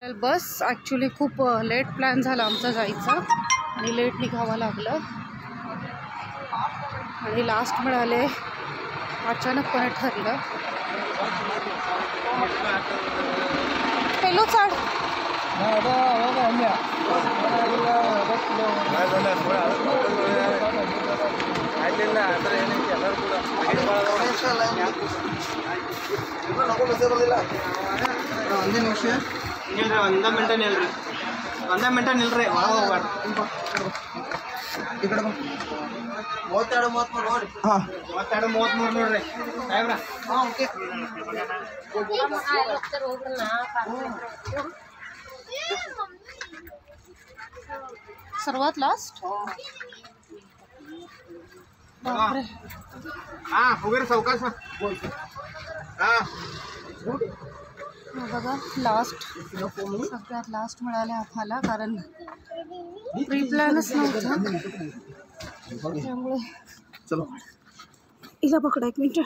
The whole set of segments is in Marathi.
बस ॲक्च्युली खूप लेट प्लॅन झाला आमचा जायचा आणि लेट निघावं लागलं आणि लास्ट मिळाले अचानकपणे ठरलं. पेलो चाड ಒಂದ ಮಿನಿಟ ನಿಲ್ರಿ ಒಳಗೆ ಹೋಗ್ಬಾರ್ದು. ಈ ಕಡೆ 32-33 ನೋಡಿ. ಹಾಂ 32-33 ನೋಡ್ರಿ ಸಾಹೇಬ್ರ. ಹಾಂ ಓಕೆ. सर्वात लास्ट. हां वगैरे सावकाश. हां बघा लास्ट सगळ्यात लास्ट मिळाले आम्हाला कारण प्री प्लॅनच नव्हता त्यामुळे. चलो हिला पकडा एक मिनिट.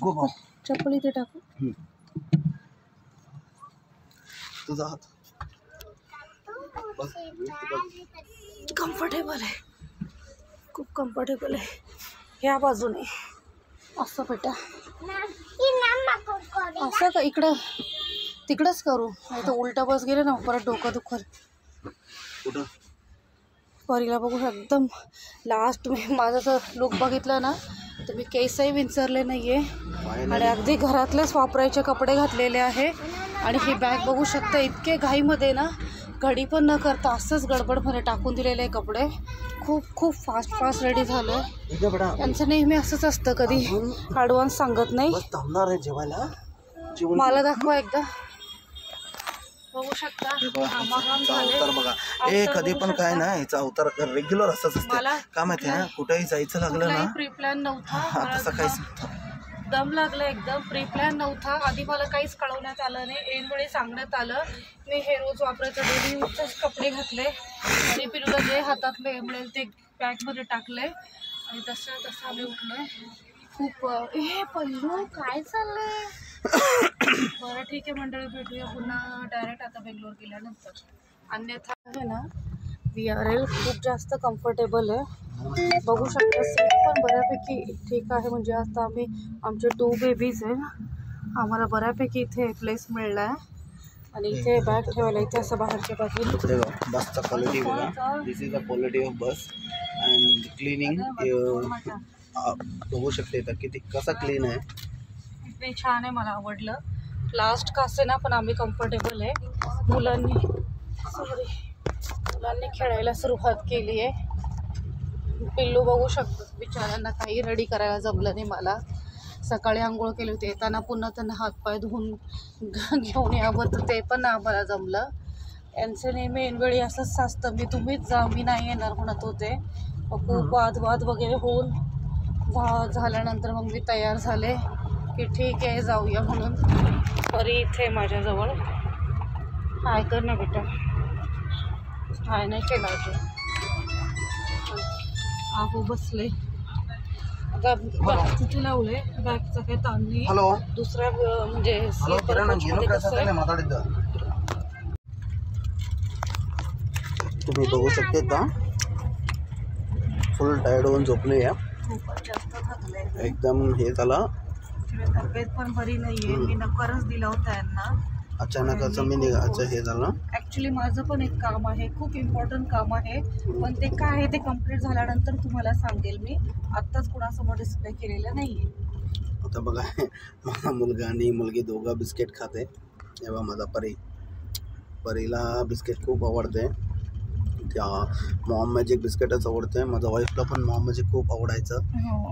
गो चप्पल इथे टाकू. तुझा हात कम्फर्टेबल आहे, खूप कम्फर्टेबल आहे. ह्या बाजूने असं बेटा असं का इकडं तिकडंच करू नाही तर उलटा बस गेले ना परत डोकं दुखल. परीला बघू एकदम लास्ट मी माझा जर लुक बघितलं ना तर मी केसही विंचरले नाही आहे आणि अगदी घरातलेच वापरायचे कपडे घातलेले आहे आणि ही बॅग बघू शकता इतके घाईमध्ये ना घडी पण न करता असंच गडबडमध्ये टाकून दिलेले कपडे. खूप खूप फास्ट रेडी झालं. त्यांचं नेहमी असंच असतं, कधी ॲडव्हान्स सांगत नाही. जेवायला मला दाखवा एकदा. बघू शकता अवतार बघा. हे कधी पण काय ना याचा अवतार रेग्युलर असंच असतं. का माहिती आहे कुठेही जायचं लागलं ना प्री प्लॅन नव्हता. तसं काहीच दम लागला एकदम. प्री प्लॅन नव्हता. आधी मला काहीच कळवण्यात आलं नाही. ऐनवेळी सांगण्यात आलं. मी हे रोज वापरायचं डेली यूजचेच कपडे घातले आणि पिरूला जे हातात मिळेल ते बॅगमध्ये टाकले आणि तसं आम्ही उठलोय. खूप हे पल्लू काय चाललंय. बरं ठीक आहे मंडळी, भेटूया पुन्हा डायरेक्ट आता बेंगलोर गेल्यानंतर. अन्यथा आहे ना VRL खूप जास्त कम्फर्टेबल आहे. बघू शकता सीट पण बऱ्यापैकी ठीक आहे. म्हणजे आता आम्ही आमचे 2 बेबीज आहे, आम्हाला बऱ्यापैकी इथे प्लेस मिळला आहे आणि इथे बॅग ठेवायला इथे असं बाहेरच्या बाजूला. बसचा क्वालिटी बघा. This is the quality of bus and cleaning बघू शकते इथं किती कसा क्लीन आहे. इथे छान आहे, मला आवडलं. लास्ट का असे ना पण आम्ही कम्फर्टेबल आहे. मुलांनी खेळायला सुरुवात केली आहे. पिल्लू बघू शकतो बिचाऱ्यांना काही रेडी करायला जमलं नाही. मला सकाळी आंघोळ केली होती, येताना पुन्हा त्यांना हातपाय धुवून घेऊन यावं तर ते पण आम्हाला जमलं. यांचं नेहमी ऐनवेळी असंच असतं, तुम्हीच जा मी नाही येणार म्हणत होते. खूप वाद वगैरे होऊन झाल्यानंतर मग मी तयार झाले की ठीक आहे जाऊया म्हणून. परी इथे माझ्याजवळ. हाय कर ना बेटा. हाय नाही केला अजून. आहो बसले आता तिथे लावले. बॅगचा काही ताण नाही. दुसऱ्या म्हणजे तुम्ही बघू शकते का फुल टायर्ड होऊन झोपले या. खूपच जास्त थकले एकदम. हे झालं तब्येत पण बरी नाहीये. मी नकारच दिला होता यांना. अचानक असं मी निघायचं हे झालं. ॲक्च्युली माझं पण एक काम आहे, खूप इम्पॉर्टंट काम आहे, पण ते काय आहे ते कम्प्लीट झाल्यानंतर तुम्हाला सांगेल मी. आत्ताच कुणासमोर डिस्प्ले केलेलं नाही आहे. आता बघा माझा मुलगा आणि मुलगी दोघं बिस्किट खाते. तेव्हा माझा परीला बिस्किट खूप आवडते. त्या मॉम मॅजिक बिस्किटच आवडते. माझ्या वाईफला पण मॉम मॅजिक खूप आवडायचं.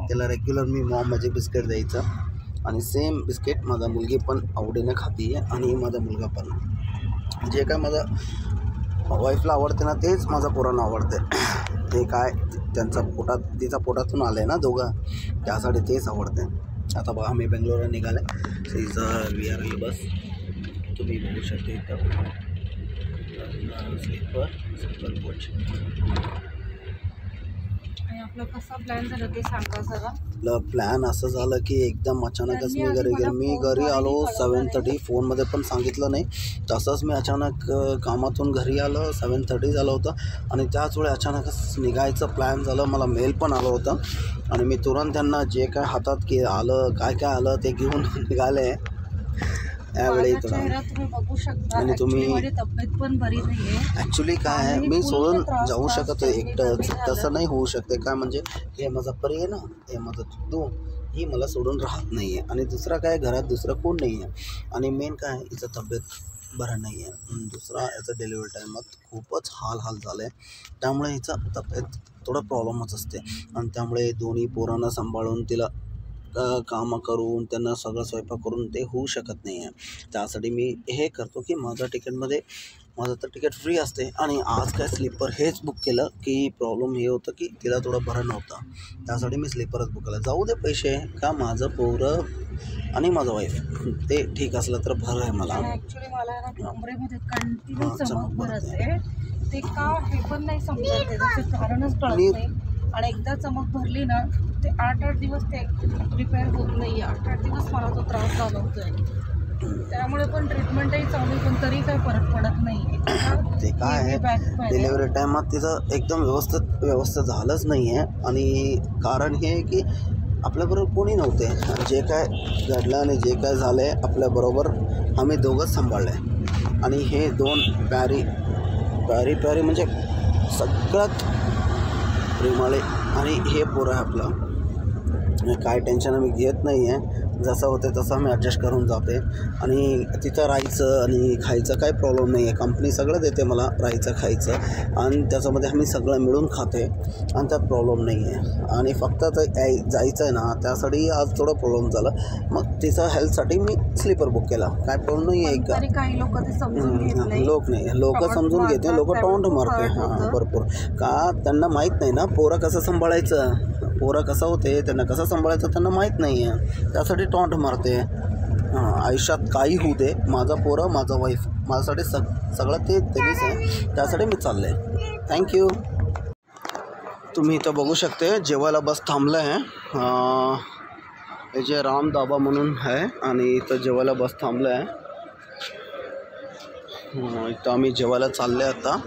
त्याला रेग्युलर मी मॉम मॅजिक बिस्किट द्यायचं आणि सेम बिस्किट माझा मुलगी पण आवडीने खाते आणि माझा मुलगा पण. जे काय माझा वाईफला आवडते ना तेच माझा पोरांना आवडते. ते काय तिचा पोटातून आलं आहे ना दोघं, त्यासाठी तेच आवडते. आता बघा आम्ही बेंगलोरला निघाले. इज VRL बस. तुम्ही बघू शकते इथं स्लीपर कोच. आपलं कसा प्लॅन झाला ते सांगा जरा. प्लॅन असं झालं की एकदम अचानकच मी घरी आलो 7:30. फोनमध्ये पण सांगितलं नाही. तसंच मी अचानक कामातून घरी आलो 7:30 झालं होतं आणि त्याच वेळी अचानकच निघायचं प्लॅन झालं. मला मेल पण आलं होतं आणि मी तुरंत त्यांना जे काय हातात आलं काय आलं ते घेऊन निघाले. त्यावेळी बघू शकता आणि तुम्ही तब्येत पण बरी नाहीये. ॲक्च्युली काय आहे, मी सोडून जाऊ शकतो एकटंच, तसं नाही होऊ शकते. काय म्हणजे हे माझा परी आहे ना, हे माझं चित्तू, ही मला सोडून राहत नाही आहे. आणि दुसरा काय, घरात दुसरं कोण नाही आहे. आणि मेन काय, हिचं तब्येत बरं नाही आहे. दुसरा याचा डिलिव्हरी टाईमात खूपच हाल झालं आहे. त्यामुळे हिचं तब्येत थोडं प्रॉब्लेमच असते. आणि त्यामुळे दोन्ही पोरांना सांभाळून तिला कामं करून त्यांना सगळं स्वयंपाक करून ते होऊ शकत नाही आहे. त्यासाठी मी हे करतो की माझं तर तिकीट फ्री असते. आणि आज काय स्लीपर हेच बुक केलं की प्रॉब्लेम हे होतं की तिला थोडं बरं नव्हतं. त्यासाठी मी स्लीपरच बुक केलं. जाऊ दे पैसे, का माझं पोरं आणि माझं वाईफ ते ठीक असलं तर बरं आहे मला. ॲक्च्युली मला ना कमरेमध्ये कंटिन्यू चमक भरते. ते का हे पण नाही समजत, त्याचं कारणच कळत नाही. आणि एकदा चमक भरली ना ते 8 दिवस ते रिपेअर होत नाही. 8 दिवस मला तो त्रास जाणवतोय. त्यामुळे पण ट्रीटमेंटही चालू, पण तरी काही फरक पडत नाही. ते काय आहे, डिलिव्हरी टाईमात तिथं एकदम व्यवस्थित झालंच नाही आहे. आणि कारण हे आहे की आपल्याबरोबर कोणी नव्हते. जे काय घडलं आणि जे काय झालं आहे आपल्याबरोबर आम्ही दोघंच सांभाळलं आहे. आणि हे 2 प्यारी म्हणजे सगळ्यात प्रेमाळे आणि हे पोरं आहे आपलं. काय टेन्शन आम्ही घेत नाही आहे. जसं होते तसं आम्ही ॲडजस्ट करून जाते. आणि तिथं राहायचं आणि खायचं काही प्रॉब्लेम नाही आहे. कंपनी सगळं देते मला राहायचं खायचं, आणि त्याच्यामध्ये आम्ही सगळं मिळून खाते आणि त्यात प्रॉब्लेम नाही आहे. आणि फक्त जायचं आहे ना, त्यासाठी आज थोडं प्रॉब्लेम झालं. मग तिचं हेल्थसाठी मी स्लीपर बुक केला. काय प्रॉब्लेम नाही आहे का. काही लोक ते समजून लोक समजून घेते, लोक टॉन्ट मारते. हां भरपूर. का त्यांना माहीत नाही ना पोरं कसं सांभाळायचं, पोरं कसं होते, त्यांना कसं सांभाळायचं त्यांना माहीत नाही आहे. त्यासाठी टॉन्ट मारते. आयुष्यात काही होऊ दे, माझा पोरं माझा वाईफ माझ्यासाठी सगळं ते त्यांनीच आहे. त्यासाठी मी चाललं आहे. थँक्यू. तुम्ही इथं बघू शकते जेवायला बस थांबलं आहे. हे जे राम दाबा म्हणून आहे आणि इथं जेवायला बस थांबलं आहे. इथं आम्ही जेवायला चालले आहे.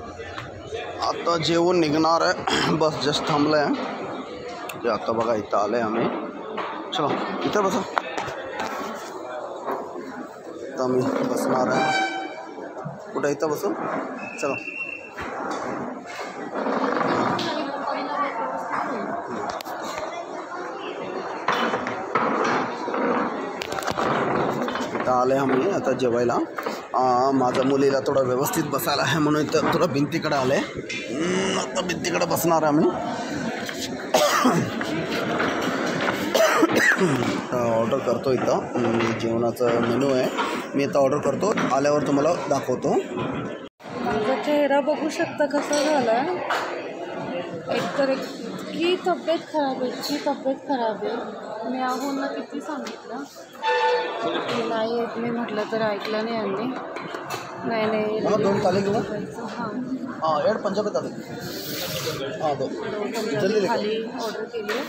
आता जेवून निघणार आहे. बस जस्ट थांबलं आहे. आता बघा इथं आलं आहे आम्ही. चलो इथं बसा. आता आम्ही बसणार आहे. कुठं इथं बसू. चलो इथं आले आम्ही आता जेवायला. माझ्या मुलीला थोडं व्यवस्थित बसायला आहे म्हणून इथं थोडं भिंतीकडे आलं आहे. आता भिंतीकडे बसणार आम्ही. ऑर्डर करतो. इथं जेवणाचं मेनू आहे. मी इथं ऑर्डर करतो, आल्यावर तुम्हाला दाखवतो. माझा चेहरा बघू शकता कसा झाला. एकतर इतकी तब्येत खराब आहे. मी आहोंना किती सांगितलं की नाही येत, मी म्हटलं तर ऐकलं नाही यांनी. नाही 2 थाली घेऊ. हां ಎರಡು पंजाबी थाली. जल्दी थाली ऑर्डर केली.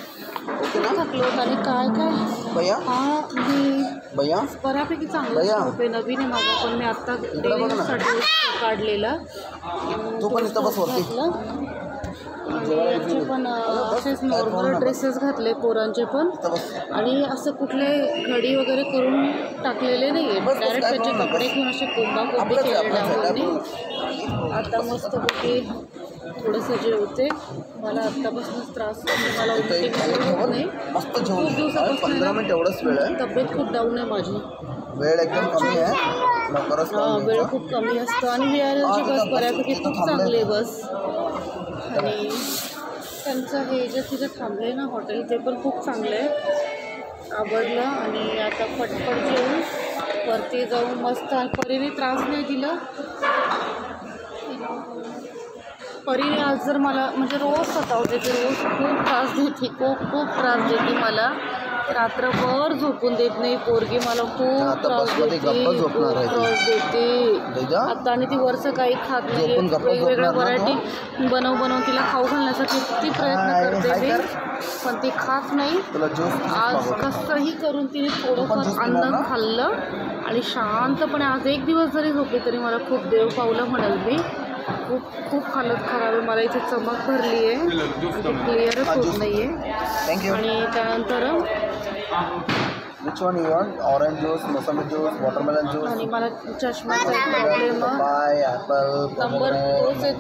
ओके ना. थकलो आणि काय भैया. मी भैया बऱ्यापैकी चांगलं रुपये नवीन आहे माझा, पण मी आत्ता डेलीसाठी काढलेला. तू पण इथं बस वरती. याचे पण असेच नॉर्मल ड्रेसेस घातले पोरांचे पण. आणि असं कुठले घडी वगैरे करून टाकलेले नाही आहे. डायरेक्ट त्याचे कपडे घेऊन असे कोंबाकोंबी केले डाऊननी. आता मस्तपैकी थोडंसं जेवते. मला आत्तापासूनच त्रास होतो, मला उलटी होत नाही. खूप दिवसापासून तब्येत खूप डाऊन आहे माझी. वेळ एकदम कमी आहे. वेळ खूप कमी असतो. आणि VRLची बस बऱ्यापैकी खूप चांगली आहे बस. आणि त्यांचं हे जे तिथे थांबले ना हॉटेल ते पण खूप चांगलं आहे, आवडलं. आणि आता पटपट जेवून वरती जाऊन मस्त. परीने त्रास नाही दिला. परीने आज जर मला म्हणजे रोज सतावते, ती रोज खूप त्रास देते, खूप त्रास देते मला. रात्रभर झोपून देत नाही पोरगी, मला खूप आता त्रास बसमध्ये देते, गप्प झोपणार आहे खूप ती. त्रास देते. दैजा? आता आणि ती वरचं काही खात नाही. झोपून गप्प वेगवेगळ्या झोपणार ना व्हरायटी बनवून तिला खाऊ घालण्याचा किती प्रयत्न करते मी, पण ती खात नाही. तुला ज्यूस आज कसंही करून तिने थोडंफार अन्न खाल्लं आणि शांतपणे आज एक दिवस जरी झोपली तरी मला खूप देव पावलं म्हणाल मी. खूप खूप हालत खराब आहे. मला इथे चमक भरली आहे, ती क्लिअरच होत नाही आहे. थँक्यू. आणि त्यानंतर Which one you want? Orange juice, mosambi juice, watermelon juice, आणि मला चष्म्याचा प्रॉब्लेम papaya, apple, नंबर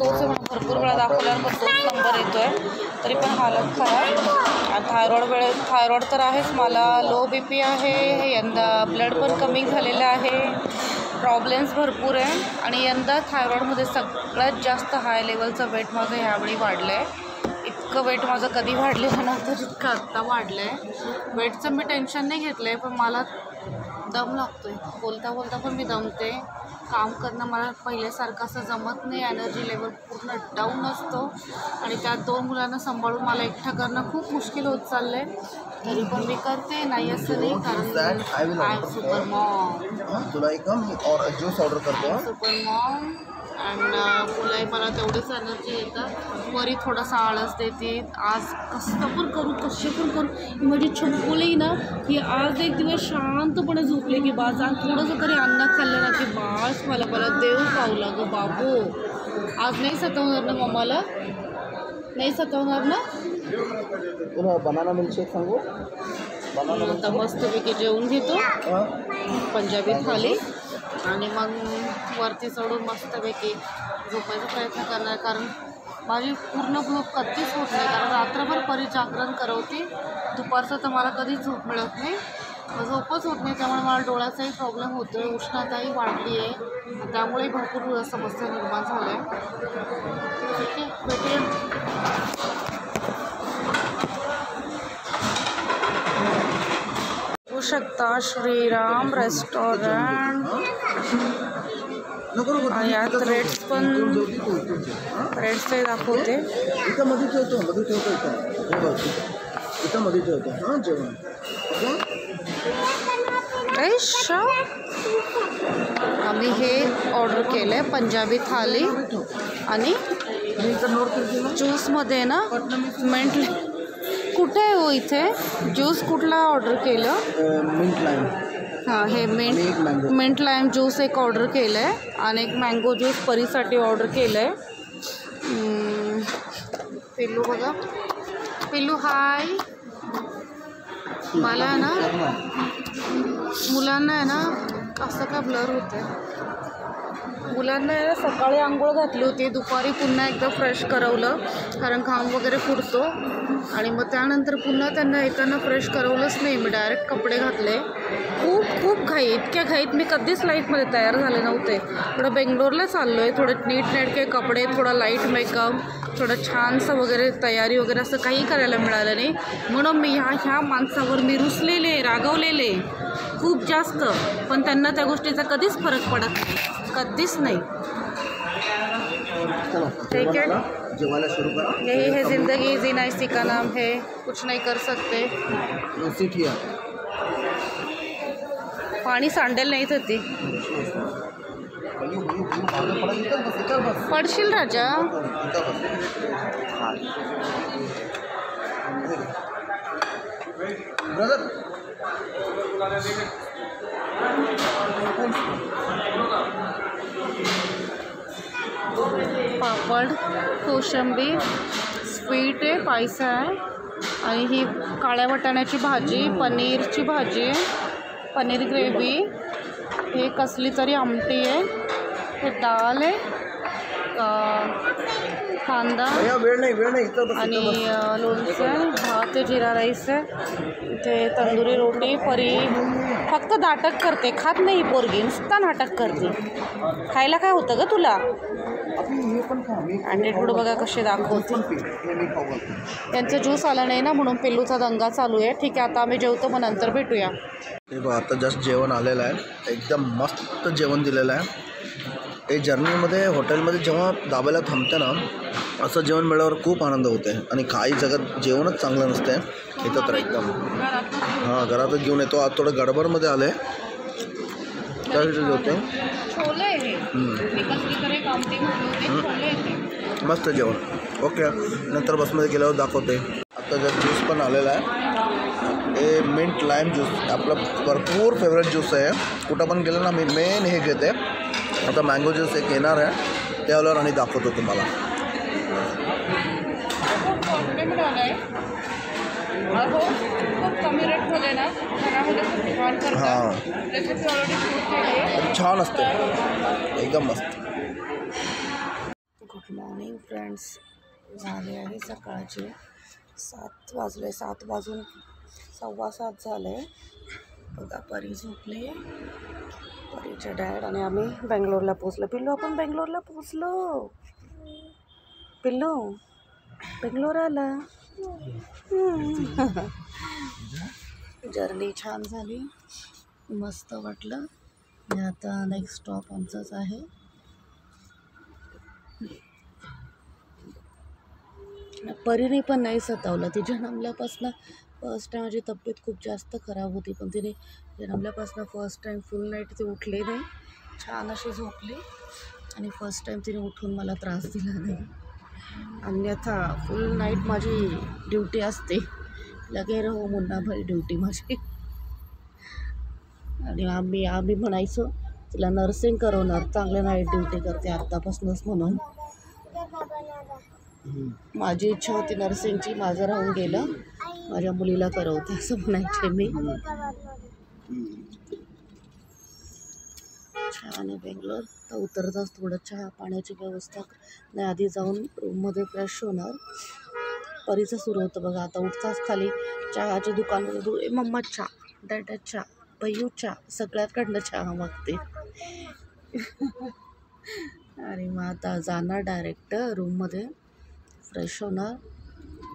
तोच आहे मला भरपूर वेळा दाखवल्यानंतर तोच नंबर येतो आहे, तरी पण हालत खराब. थायरॉइड तर आहेच मला, लो BP आहे, यंदा ब्लड पण कमी झालेलं आहे, प्रॉब्लेम्स भरपूर आहे. आणि यंदा थायरॉइडमध्ये सगळ्यात जास्त हाय लेवलचं वेट माझं ह्यावेळी वाढलं आहे. इतकं वेट माझं कधी वाढलेलं नव्हतं जितकं आत्ता वाढलं आहे. वेटचं मी टेन्शन नाही घेतलं आहे, पण मला दम लागतो आहे. बोलता बोलता पण मी दमते. काम करणं मला पहिल्यासारखं असं जमत नाही, एनर्जी लेवल पूर्ण डाऊन असतो. आणि त्यात 2 मुलांना सांभाळून मला एकटं करणं खूप मुश्किल होत चाललं आहे. तरी पण मी करते, नाही असं नाही, कारण आय एम सुपर मॉम. तुला एक और ज्यूस ऑर्डर करतो. सुपर मॉम आणि मुलं मला तेवढीच एनर्जी येतात. वरी थोडासा आळस देते. आज कसं पण करू, कसे पण करू. ही माझी छकुली ना, ही आज एक दिवस शांतपणे झोपले की बाज, आज थोडंसं तरी अन्न खाल्लं ना की बास मला देव पावला गं बाबू. आज नाही सतवणार ना मम्माला, नाही सतवणार ना. तुला बनाना मिल्कशेक सांगू? आता मस्तपैकी जेवून घेतो पंजाबी थाली आणि मग वरती चढून मस्तपैकी झोपायचा प्रयत्न करणार, कारण माझी पूर्ण झोप कधीच होत नाही, कारण रात्रभर परिजागरण करवते. दुपारचं तर मला कधीच झोप मिळत नाही, झोपच होत नाही. त्यामुळे मला डोळ्याचाही प्रॉब्लेम होतो आहे, उष्णताही वाढली आहे, त्यामुळे भरपूर समस्या निर्माण झाल्या आहे. ठीक आहे, भेटूया. बघू शकता श्रीराम रेस्टॉरंट. यात रेट्स पण रेट्सही दाखवते. इथं मध्ये ठेवतो इथं मध्ये ठेवतो. हां जेवण आम्ही हे ऑर्डर केलं आहे पंजाबी थाली आणि ज्यूसमध्ये ना मिंट. कुठे आहे हो इथे ज्यूस? कुठला ऑर्डर केलं? Mint lime. हां, हे मिंट लाईम ज्यूस एक ऑर्डर केलं आहे आणि एक मँगो ज्यूस परीसाठी ऑर्डर केलं आहे. पिल्लू बघा, पिल्लू हाय. मला आहे ना, मुलांना आहे ना असं का ब्लर होतं आहे. मुलांना आहे ना सकाळी आंघोळ घातली होती, दुपारी पुन्हा एकदा फ्रेश करवलं, कारण घाम वगैरे फुटतो. आणि मग त्यानंतर पुन्हा त्यांना येताना फ्रेश करवलंच नाही, मी डायरेक्ट कपडे घातले. खूप घाई, इतक्या घाईत मी कधीच लाईफमध्ये तयार झाले नव्हते. थोडं बेंगलोरला चाललो आहे, थोडं नीटनेटके कपडे, थोडा लाईट मेकअप, थोडं छानसं वगैरे तयारी वगैरे असं काही करायला मिळालं नाही. म्हणून मी ह्या माणसावर मी रुसलेले, रागवलेले खूप जास्त, पण त्यांना त्या गोष्टीचा कधीच फरक पडत नाही, कधीच नाही. ठीक है, जेवायला सुरू करा. यही है ज़िंदगी, जीना इसी का नाम है, कुछ नहीं कर सकते. पाणी सांडेल नाही तर ती पडशील राजा. पापड, कोशिंबीर, स्वीट आहे, पायसा आहे आणि ही काळ्या वाटाण्याची भाजी, पनीरची भाजी आहे, पनीर ग्रेव्ही, हे कसली तरी आमटी आहे, हे डाळ आहे, कांदा आणि लोणचं आहे, भात आहे, जिरा राईस आहे, इथे तंदुरी रोटी, परी फक्त नाटक करते, खात नाही पोरगी, नुसता नाटक करते. खायला काय होतं ग तुला? ॲटिट्यूड बघा कसे दाखवते. त्यांचं ज्यूस आला नाही ना, म्हणून पिल्लूचा दंगा चालू आहे. ठीक आहे, आता आम्ही जेवतो, मग नंतर भेटूया. आता जस्ट जेवण आलेलं आहे, एकदम मस्त जेवण दिलेलं आहे. हे जर्नीमध्ये हॉटेलमध्ये जेव्हा दाबायला थांबते ना, असं जेवण मिळाल्यावर खूप आनंद होते. आणि काही जगात जेवणच चांगलं नसते. इथं तर एकदम घरातून हां घरातच घेऊन येतो. आज थोडं गडबडमध्ये आलं आहे त्यासाठी होते. छोले हे मी कसली तरी एक आमटी म्हणून ते छोले येते. मस्त जेवण. ओके नंतर बसमध्ये गेल्यावर दाखवते. आता जर ज्यूस पण आलेला आहे हे मिंट लाईम ज्यूस आपलं भरपूर फेवरेट ज्यूस आहे. कुठं पण गेलं ना मी मेन हे घेते. आता मँगो ज्यूस एक येणार आहे त्यावर आणि दाखवतो तुम्हाला. खूप कॉन्फिडंट आहे अहो खूप कमी रेटमध्ये ना घरामध्ये खूप छान करतात. रेसिपी ऑलरेडी शूट केली आहे. छान असते एकदम मस्त. Good morning friends. झाले आहे सकाळचे 7 वाजले. 7 वाजून 7:15 झाले. बघा परी झोपले. परीचे डॅड आणि आम्ही बेंगलोरला पोचलो. पिल्लू आपण बेंगलोरला पोचलो. पिल्लू बेंगलोर आला. जर्नी छान झाली मस्त वाटलं. आणि आता नेक्स्ट स्टॉप आमचाच आहे. परीने पण नाही सतावलं. ती जन्मल्यापासून फर्स्ट टाईम माझी तब्येत खूप जास्त खराब होती पण तिने जन्मल्यापासून फर्स्ट टाईम फुल नाईट ती उठली नाही. छान अशी झोपली आणि फर्स्ट टाईम तिने उठून मला त्रास दिला नाही. अन्यथा फुल नाईट माझी ड्युटी असते. लगे रहो मुन्ना भाई ड्युटी माझी. आणि आम्ही म्हणायचो तिला नर्सिंग करवणार चांगलं नाईट ड्युटी करते आत्तापासूनच म्हणून. माझी इच्छा होती नर्सिंगची. माझं राहून गेलं. माझ्या मुलीला करवते असं म्हणायचे मी. छान आहे बेंगलोर. तर उतरताच थोडं चहा पाण्याची व्यवस्था नाही आधी जाऊन रूममध्ये फ्रेश होणार. परीचं सुरू होतं बघा आता उठताच खाली चहाच्या दुकानमध्ये मम्मा चहा डॅडा चहा भैयू चहा सगळ्याकडनं चहा मागते. आणि मग आता जाणार डायरेक्ट रूममध्ये फ्रेश होणार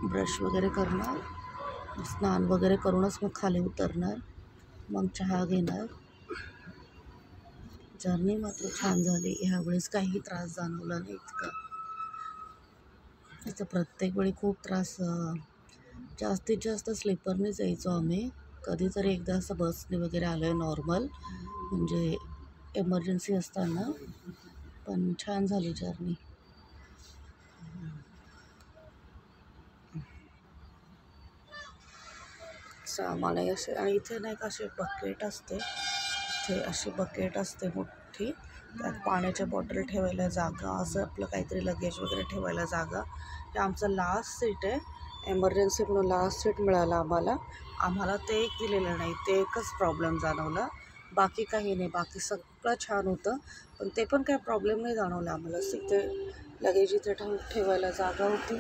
ब्रश वगैरे करणार स्नान वगैरे करूनच मग खाली उतरणार मग चहा घेणार. जर्नी मात्र छान झाली. ह्यावेळेस काही त्रास जाणवला नाही इतका. त्याचा प्रत्येक वेळी खूप त्रास. जास्तीत जास्त स्लीपरनेच यायचो आम्ही. कधीतरी एकदा असं बसने वगैरे आलो आहे नॉर्मल म्हणजे एमर्जन्सी असताना. पण छान झाली जर्नी. सामान आहे असे आणि इथे नाही का असे बकेट असते. इथे अशी बकेट असते मोठी. त्यात पाण्याच्या बॉटल ठेवायला जागा असं आपलं काहीतरी लगेज वगैरे ठेवायला जागा. हे आमचं लास्ट सीट आहे. एमर्जन्सी म्हणून लास्ट सीट मिळालं आम्हाला ते एक दिलेलं नाही. ते एकच प्रॉब्लेम जाणवला. बाकी काही नाही. बाकी सगळं छान होतं पण ते पण काही प्रॉब्लेम नाही जाणवला आम्हाला. तिथे लगेज इथे ठेवायला जागा होती.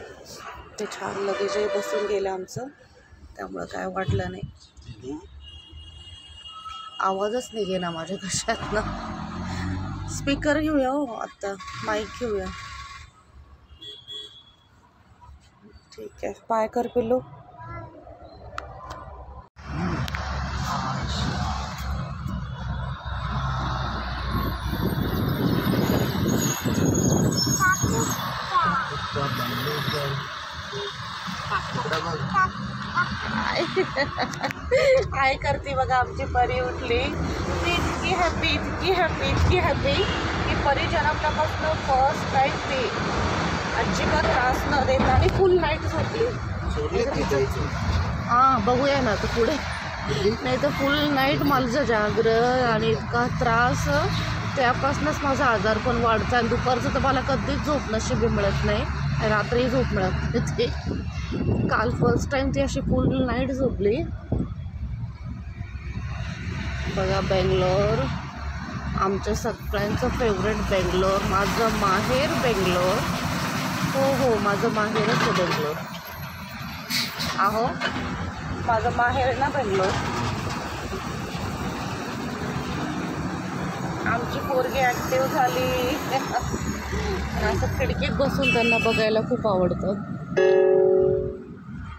ते छान लगेजही बसून गेलं आमचं त्यामुळं काय वाटलं नाही. आवाजच निघे ना माझ्या कशातनं. स्पीकर घेऊया हो आत्ता माईक घेऊया. ठीक आहे बाय कर पिल्लू. काय करते बघा आमची परी उठली. ती इतकी हॅपी की परी जन्मल्यापासून फर्स्ट टाईम ती अजिबात त्रास न देता आणि फुल नाईट झोपली. हां बघूया ना तर पुढे. नाही तर फुल नाईट मला जागरण आणि इतका त्रास त्यापासूनच माझा आजार पण वाढचा. आणि दुपारचं तर मला कधीच झोप नशीब मिळत नाही. रात्री झोप मिळत ते. काल फर्स्ट टाईम ती अशी फुल नाईट झोपली. बघा बेंगलोर आमच्या सगळ्यांचं फेवरेट बेंगलोर. माझं माहेर बेंगलोर. हो माझं माहेरच आहे बेंगलोर. आहो माझं माहेर आहे ना बेंगलोर. आमची पोरगी ॲक्टिव्ह झाली. असं खिडकीत बसून त्यांना बघायला खूप आवडतं.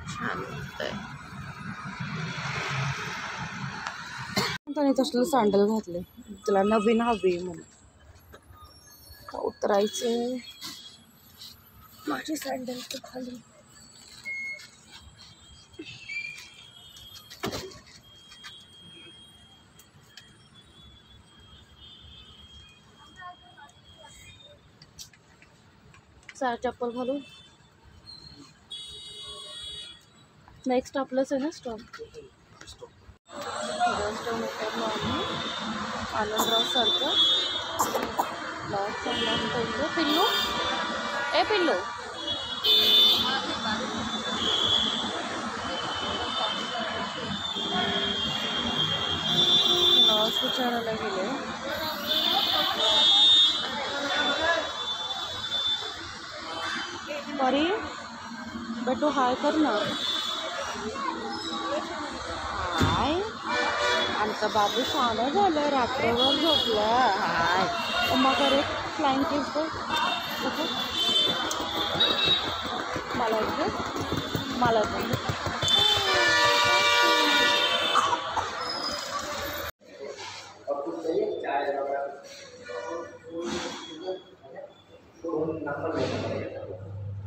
छान वाटतंय. त्याने तसलं सँडल घातले. तुला नवीन हवी म्हणून उतरायचं. माझी सँडल तर खाली. चप्पल घालू. नेक्स्ट आपलंच आहे ना स्टॉप. उतरलो आम्ही आनंदराव सरचं ब्लॉग चांगला असतो. पिल्लू ए पिल्लू लॉस विचारायला गेले. परी बेटू हाय कर ना. हाय आमचा बाबू शाळा झालं. रात्रभर झोपला. हाय मग करे फ्लाइंग किस बघ. मला मला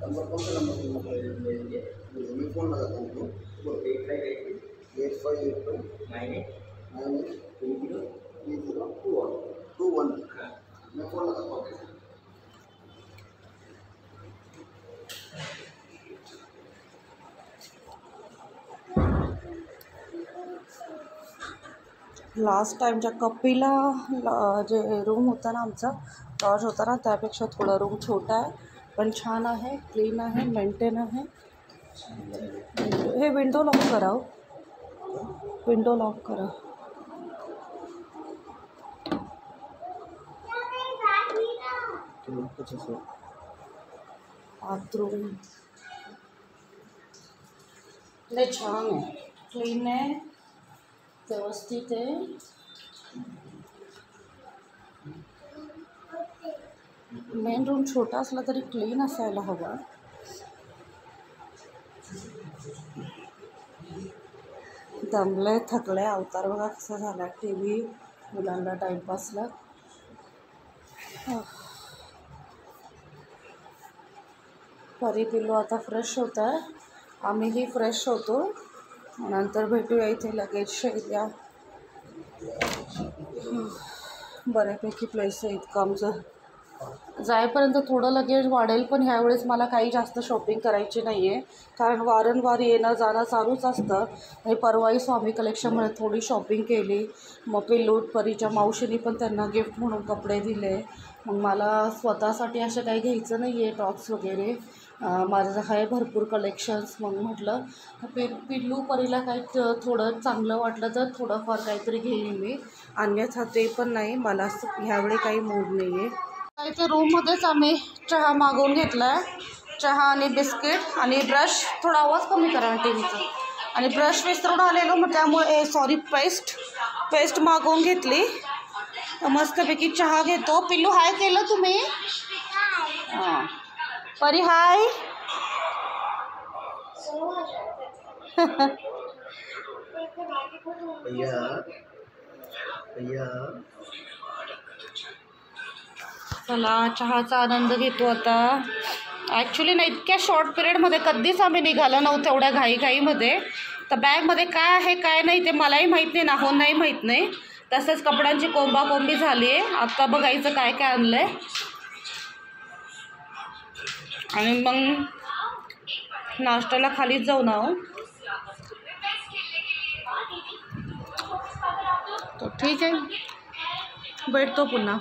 नंबर कौन सा नंबर मैं फ़ोन लगाता हूँ. 858298983021 मैं फ़ोन लगाता हूँ. लास्ट टाईमच्या कपिला जे रूम होता ना आमचा लॉज होता ना त्यापेक्षा थोडा रूम छोटा आहे पण छान आहे. क्लीन आहे. मेंटेन आहे. हे विंडो लॉक करा. विंडो लॉक करा. बाथरूम लय छान आहे. क्लीन आहे. व्यवस्थित आहे. मेन रूम छोटा असला तरी क्लीन असायला हवा. दमले थकले. अवतार बघा कसा झाला. टी व्ही मुलांना टाईमपासला. परी पिल्लू आता फ्रेश होत आहे. आम्हीही फ्रेश होतो. नंतर भेटूया इथे लगेच शैल्या. बऱ्यापैकी प्लेस आहे. इतकं आमचं जायपर्यंत थोडं लगेच वाढेल पण ह्यावेळेस मला काही जास्त शॉपिंग करायची नाही आहे कारण वारंवार येणं जाणं चालूच असतं. आणि परवाही स्वामी कलेक्शनमध्ये थोडी शॉपिंग केली. मग पिल्लू परीच्या मावशीने पण त्यांना गिफ्ट म्हणून कपडे दिले. मग मला स्वतःसाठी असं काही घ्यायचं नाही आहे टॉप्स वगैरे. माझं आहे भरपूर कलेक्शन्स. मग म्हटलं पिल्लू परीला काही थोडं चांगलं वाटलं तर थोडंफार काहीतरी घेईन मी. अन्यथा ते पण नाही. मला ह्यावेळी काही मूड नाही आहे. इथे रूममध्येच आम्ही चहा मागवून घेतला आहे. चहा आणि बिस्किट आणि ब्रश. थोडा आवाज कमी करा टीव्हीचा. आणि ब्रश विसरून आलेलो मग त्यामुळे सॉरी पेस्ट मागवून घेतली. मस्तपैकी चहा घेतो. पिल्लू हाय केलं तुम्ही. हां परी हाय. चला चहाचा आनंद घेतो आता. ॲक्च्युली ना इतक्या शॉर्ट पिरियडमध्ये कधीच आम्ही निघालो नव्हतं एवढ्या घाईमध्ये. तर बॅगमध्ये काय आहे काय नाही ते मलाही माहीत नाही. नाहोंनाही माहीत नाही. तसंच कपड्यांची कोंबाकोंबी झाली आहे. आत्ता बघायचं काय काय आणलं आहे. आणि मग नाश्त्याला खालीच जाऊ ना. तर ठीक आहे भेटतो पुन्हा.